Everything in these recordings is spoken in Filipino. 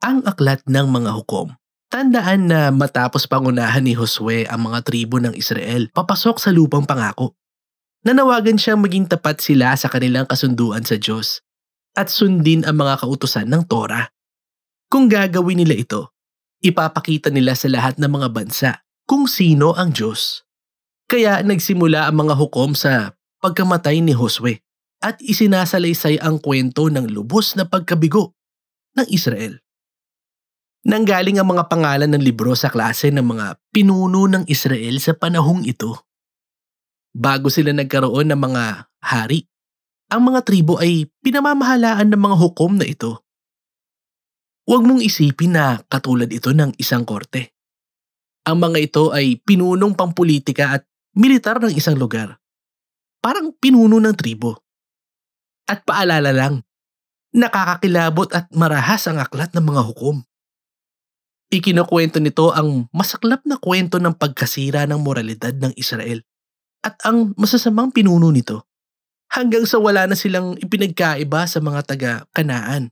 Ang aklat ng mga hukom. Tandaan na matapos pangunahan ni Josue ang mga tribo ng Israel papasok sa lupang pangako. Nanawagan siyang maging tapat sila sa kanilang kasunduan sa Diyos at sundin ang mga kautusan ng Torah. Kung gagawin nila ito, ipapakita nila sa lahat ng mga bansa kung sino ang Diyos. Kaya nagsimula ang mga hukom sa pagkamatay ni Josue at isinasalaysay ang kwento ng lubos na pagkabigo ng Israel. Nanggaling ang mga pangalan ng libro sa klase ng mga pinuno ng Israel sa panahong ito. Bago sila nagkaroon ng mga hari, ang mga tribo ay pinamamahalaan ng mga hukom na ito. Huwag mong isipin na katulad ito ng isang korte. Ang mga ito ay pinunong pampulitika at militar ng isang lugar. Parang pinuno ng tribo. At paalala lang, nakakakilabot at marahas ang aklat ng mga hukom. Ikinukwento nito ang masaklap na kwento ng pagkasira ng moralidad ng Israel at ang masasamang pinuno nito hanggang sa wala na silang ipinagkaiba sa mga taga-Kanaan.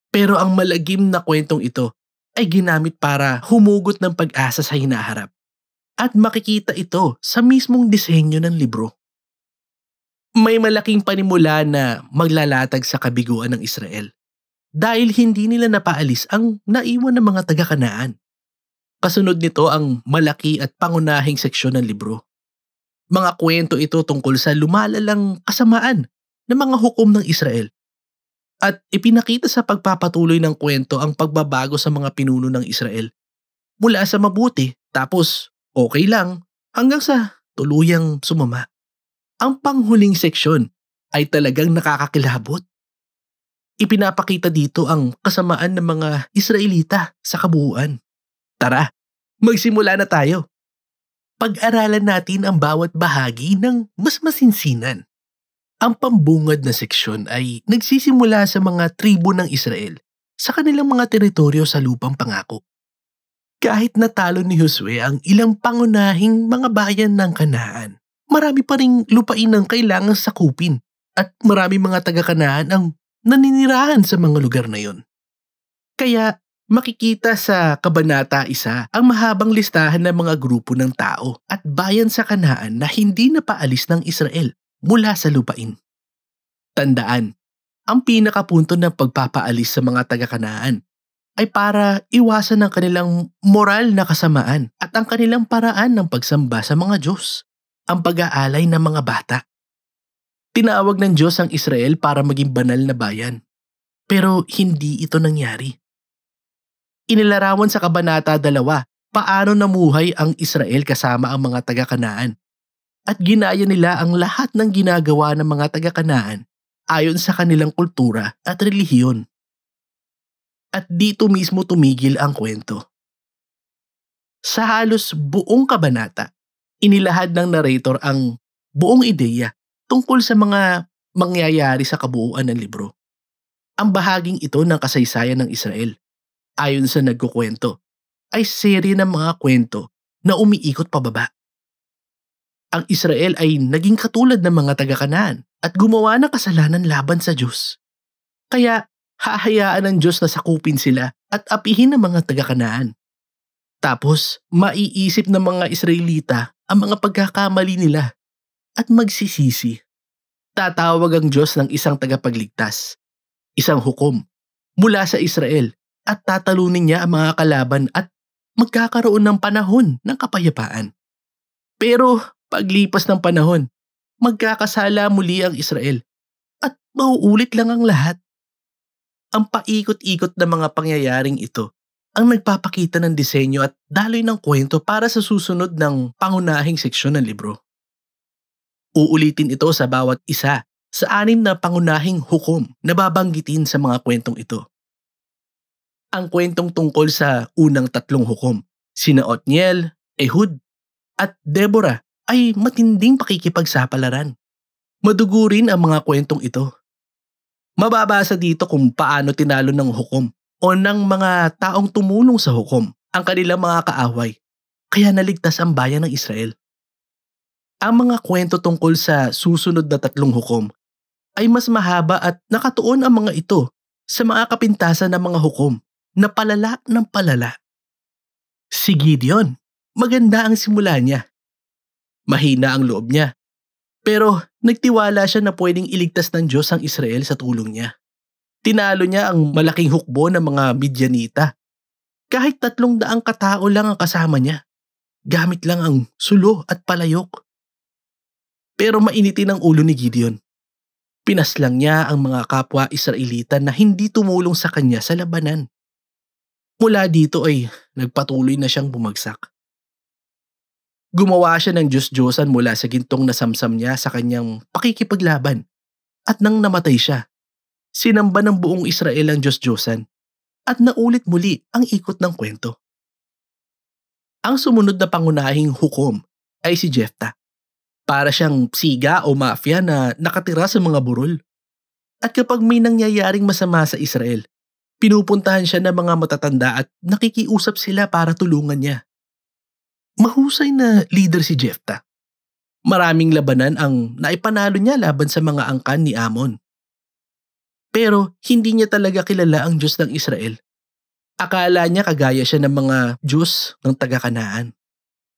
Pero ang malagim na kwentong ito ay ginamit para humugot ng pag-asa sa hinaharap at makikita ito sa mismong disenyo ng libro. May malaking panimula na maglalatag sa kabiguan ng Israel dahil hindi nila napaalis ang naiwan ng mga taga-Kanaan. Kasunod nito ang malaki at pangunahing seksyon ng libro. Mga kwento ito tungkol sa lumalalang kasamaan ng mga hukom ng Israel. At ipinakita sa pagpapatuloy ng kwento ang pagbabago sa mga pinuno ng Israel. Mula sa mabuti, tapos okay lang, hanggang sa tuluyang sumama. Ang panghuling seksyon ay talagang nakakakilabot. Ipinapakita dito ang kasamaan ng mga Israelita sa kabuuan. Tara, magsimula na tayo. Pag-aralan natin ang bawat bahagi ng mas masinsinan. Ang pambungad na seksyon ay nagsisimula sa mga tribo ng Israel sa kanilang mga teritoryo sa lupang pangako. Kahit natalo ni Josue ang ilang pangunahing mga bayan ng Kanaan, marami pa ring lupain ang kailangang sakupin at marami mga taga-Kanaan ang naninirahan sa mga lugar na yon. Kaya makikita sa Kabanata 1 ang mahabang listahan ng mga grupo ng tao at bayan sa Kanaan na hindi napaalis ng Israel mula sa lupain. Tandaan, ang pinakapunto ng pagpapaalis sa mga taga-Kanaan ay para iwasan ang kanilang moral na kasamaan at ang kanilang paraan ng pagsamba sa mga Diyos, ang pag-aalay ng mga bata. Tinawag ng Diyos ang Israel para maging banal na bayan. Pero hindi ito nangyari. Inilarawan sa Kabanata 2 paano namuhay ang Israel kasama ang mga taga-Kanaan. At ginaya nila ang lahat ng ginagawa ng mga taga-Kanaan ayon sa kanilang kultura at relihiyon. At dito mismo tumigil ang kwento. Sa halos buong kabanata, inilahad ng narrator ang buong ideya tungkol sa mga mangyayari sa kabuuan ng libro. Ang bahaging ito ng kasaysayan ng Israel, ayon sa nagkukwento, ay serye ng mga kwento na umiikot pababa. Ang Israel ay naging katulad ng mga taga-Kanaan at gumawa ng kasalanan laban sa Diyos. Kaya hahayaan ng Diyos na sakupin sila at apihin ng mga taga-Kanaan. Tapos maiisip ng mga Israelita ang mga pagkakamali nila at magsisisi. Tatawag ang Diyos ng isang tagapagligtas, isang hukom, mula sa Israel at tatalunin niya ang mga kalaban at magkakaroon ng panahon ng kapayapaan. Pero paglipas ng panahon, magkakasala muli ang Israel at mauulit lang ang lahat. Ang paikot-ikot na mga pangyayaring ito ang nagpapakita ng disenyo at daloy ng kwento para sa susunod ng pangunahing seksyon ng libro. Uulitin ito sa bawat isa sa 6 na pangunahing hukom na babanggitin sa mga kwentong ito. Ang kwentong tungkol sa unang 3 hukom, sina Otniel, Ehud, at Deborah ay matinding pakikipagsapalaran. Madugo rin ang mga kwentong ito. Mababasa dito kung paano tinalo ng hukom o ng mga taong tumulong sa hukom ang kanilang mga kaaway, kaya naligtas ang bayan ng Israel. Ang mga kwento tungkol sa susunod na 3 hukom ay mas mahaba at nakatuon ang mga ito sa mga kapintasan ng mga hukom na palala ng palala. Si Gideon, maganda ang simula niya. Mahina ang loob niya. Pero nagtiwala siya na pwedeng iligtas ng Diyos ang Israel sa tulong niya. Tinalo niya ang malaking hukbo ng mga Midianita. Kahit 300 katao lang ang kasama niya. Gamit lang ang sulo at palayok. Pero mainitin ang ulo ni Gideon. Pinaslang niya ang mga kapwa Israelita na hindi tumulong sa kanya sa labanan. Mula dito ay nagpatuloy na siyang bumagsak. Gumawa siya ng Diyos-Diyosan mula sa gintong nasamsam niya sa kanyang pakikipaglaban. At nang namatay siya, sinamba ng buong Israel ang Diyos-Diyosan at naulit muli ang ikot ng kwento. Ang sumunod na pangunahing hukom ay si Jephthah. Para siyang siga o mafia na nakatira sa mga burol. At kapag may nangyayaring masama sa Israel, pinupuntahan siya ng mga matatanda at nakikiusap sila para tulungan niya. Mahusay na leader si Jephthah. Maraming labanan ang naipanalo niya laban sa mga angkan ni Amon. Pero hindi niya talaga kilala ang Diyos ng Israel. Akala niya kagaya siya ng mga Diyos ng taga-Kanaan.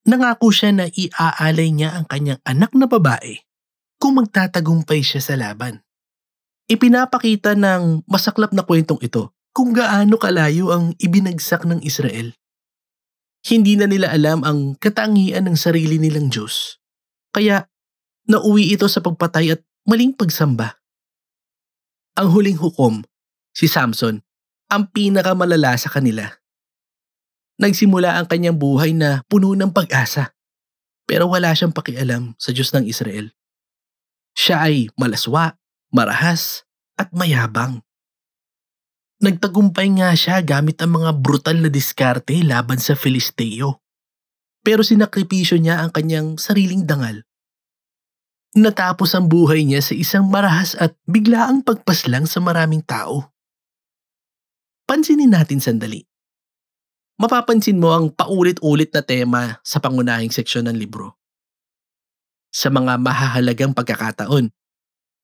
Nangako siya na iaalay niya ang kanyang anak na babae kung magtatagumpay siya sa laban. Ipinapakita ng masaklap na kwentong ito kung gaano kalayo ang ibinagsak ng Israel. Hindi na nila alam ang katangian ng sarili nilang Diyos. Kaya nauwi ito sa pagpatay at maling pagsamba. Ang huling hukom, si Samson, ang pinakamalala sa kanila. Nagsimula ang kanyang buhay na puno ng pag-asa, pero wala siyang pakialam sa Diyos ng Israel. Siya ay malaswa, marahas, at mayabang. Nagtagumpay nga siya gamit ang mga brutal na diskarte laban sa Filisteo. Pero sinakripisyo niya ang kanyang sariling dangal. Natapos ang buhay niya sa isang marahas at biglaang pagpaslang sa maraming tao. Pansinin natin sandali. Mapapansin mo ang paulit-ulit na tema sa pangunahing seksyon ng libro. Sa mga mahahalagang pagkakataon,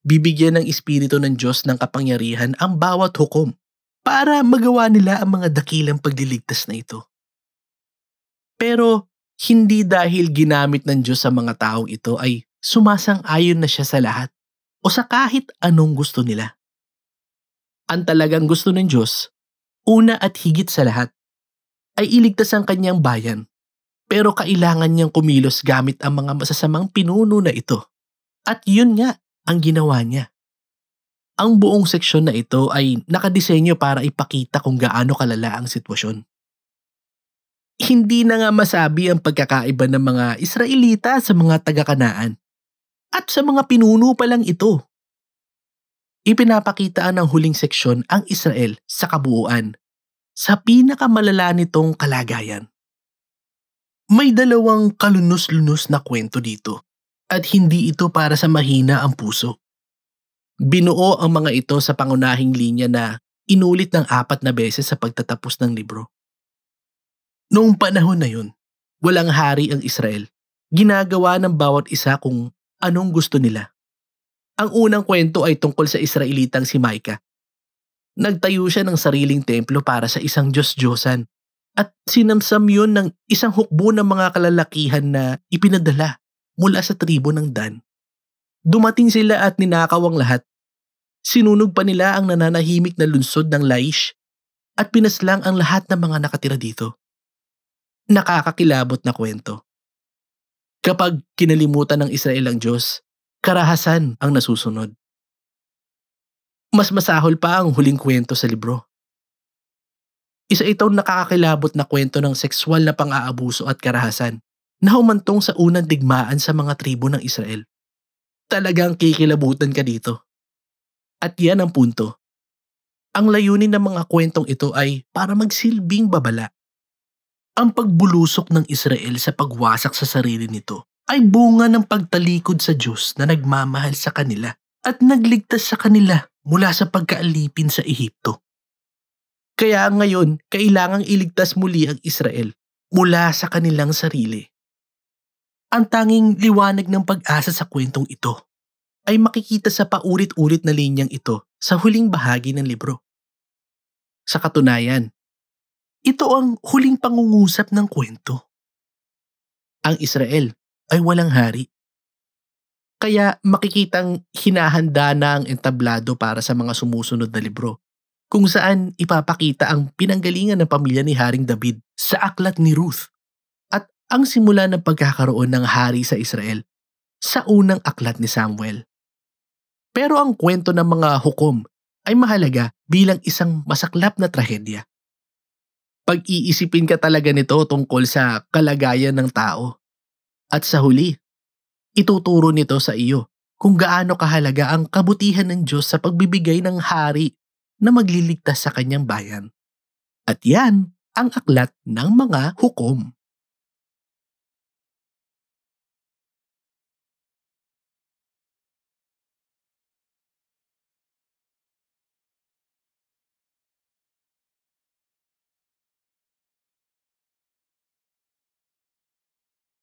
bibigyan ng Espiritu ng Diyos ng kapangyarihan ang bawat hukom para magawa nila ang mga dakilang pagliligtas na ito. Pero hindi dahil ginamit ng Diyos sa mga taong ito ay sumasang-ayon na siya sa lahat o sa kahit anong gusto nila. Ang talagang gusto ng Diyos, una at higit sa lahat, ay iligtas ang kanyang bayan, pero kailangan niyang kumilos gamit ang mga masasamang pinuno na ito. At yun nga ang ginawa niya. Ang buong seksyon na ito ay nakadisenyo para ipakita kung gaano kalala ang sitwasyon. Hindi na nga masabi ang pagkakaiba ng mga Israelita sa mga taga-Kanaan at sa mga pinuno pa lang ito. Ipinapakitaan ng huling seksyon ang Israel sa kabuuan sa pinakamalala nitong kalagayan. May dalawang kalunos-lunos na kwento dito at hindi ito para sa mahina ang puso. Binuo ang mga ito sa pangunahing linya na inulit ng 4 na beses sa pagtatapos ng libro. Noong panahon na yun, walang hari ang Israel. Ginagawa ng bawat isa kung anong gusto nila. Ang unang kwento ay tungkol sa Israelitang si Micah. Nagtayo siya ng sariling templo para sa isang Diyos-Diyosan at sinamsam yun ng isang hukbo ng mga kalalakihan na ipinadala mula sa tribo ng Dan. Dumating sila at ninakaw ang lahat. Sinunog pa nila ang nananahimik na lungsod ng Laish at pinaslang ang lahat ng mga nakatira dito. Nakakakilabot na kwento. Kapag kinalimutan ng Israel ang Diyos, karahasan ang nasusunod. Mas masahol pa ang huling kwento sa libro. Isa itong nakakakilabot na kwento ng sexual na pang-aabuso at karahasan na humantong sa unang digmaan sa mga tribo ng Israel. Talagang kikilabutan ka dito. At yan ang punto. Ang layunin ng mga kwentong ito ay para magsilbing babala. Ang pagbulusok ng Israel sa pagwasak sa sarili nito ay bunga ng pagtalikod sa Diyos na nagmamahal sa kanila at nagligtas sa kanila mula sa pagkaalipin sa Ehipto. Kaya ngayon, kailangang iligtas muli ang Israel mula sa kanilang sarili. Ang tanging liwanag ng pag-asa sa kwentong ito ay makikita sa paulit-ulit na linyang ito sa huling bahagi ng libro. Sa katunayan, ito ang huling pangungusap ng kwento. Ang Israel ay walang hari. Kaya makikitang hinahanda na ang entablado para sa mga sumusunod na libro, kung saan ipapakita ang pinanggalingan ng pamilya ni Haring David sa aklat ni Ruth at ang simula ng pagkakaroon ng hari sa Israel sa unang aklat ni Samuel. Pero ang kwento ng mga hukom ay mahalaga bilang isang masaklap na trahedya. Pag-iisipin ka talaga nito tungkol sa kalagayan ng tao. At sa huli, ituturo nito sa iyo kung gaano kahalaga ang kabutihan ng Diyos sa pagbibigay ng hari na magliligtas sa kanyang bayan. At yan ang aklat ng mga hukom.